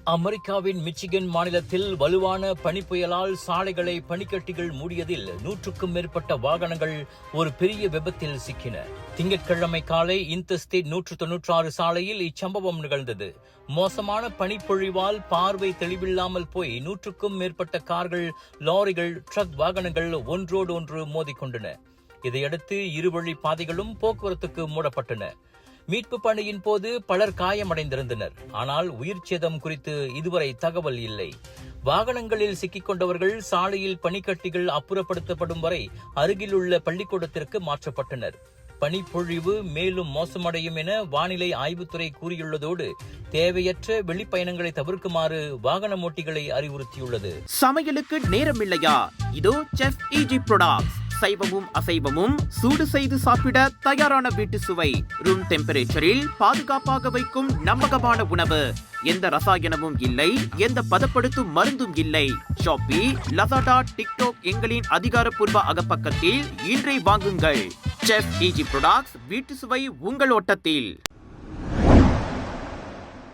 அமெரிக்காவின் மிச்சிகன் மாநிலத்தில் வலுவான பனிப்புயலால் சாலைகளை பனிக்கட்டிகள் மூடியதில் 100க்கும் மேற்பட்ட வாகனங்கள் ஒரு பெரிய விபத்தில் சிக்கின. திங்கட்கிழமை காலை இன்டர்ஸ்டேட் 196 சாலையில் இச்சம்பவம் நிகழ்ந்தது. மோசமான பனிப்பொழிவால் பார்வை தெளிவில்லாமல் போய் 100க்கும் மேற்பட்ட கார்கள், லாரிகள், ட்ரக் வாகனங்கள் ஒன்றோடு ஒன்று மோதிக்கொண்டன. இதையடுத்து இருவழி பாதைகளும் போக்குவரத்துக்கு மூடப்பட்டன. மீட்பு பணியின் போது பலர் காயமடைந்திருந்தனர். ஆனால் உயிர் சேதம் குறித்து இதுவரை தகவல் இல்லை. வாகனங்களில் சிக்கிக் கொண்டவர்கள் சாலையில் பனிக்கட்டிகள் அப்புறப்படுத்தப்படும் வரை அருகிலுள்ள பள்ளிக்கூடத்திற்கு மாற்றப்பட்டனர். பனிப்பொழிவு மேலும் மோசமடையும் என வானிலை ஆய்வுத்துறை கூறியுள்ளதோடு தேவையற்ற வெளிப்பயணங்களை தவிர்க்குமாறு வாகன ஓட்டிகளை அறிவுறுத்தியுள்ளது. சமையலுக்கு நேரம் இல்லையா? இதோ செஃப் ஈஜி ப்ராடக்ட்ஸ். சைவமும் அசைவமும் சூடு செய்து சாப்பிட தயாரான வீட்டு சுவை. ரூம் டெம்பரேச்சரில் பாதுகாப்பாக வைக்கும் நம்பகமான உணவு. எந்த ரசாயனமும் இல்லை, எந்த பதப்படுத்தும் மருந்தும் இல்லை. ஷாப்பி, லசாடா, டிக்டாக் எங்களின் அதிகாரப்பூர்வ அகப்பக்கத்தில் இன்றை வாங்குங்கள். செஃப் ஈஜி ப்ராடக்ட்ஸ், வீட்டு சுவை உங்கள் ஓட்டத்தில்.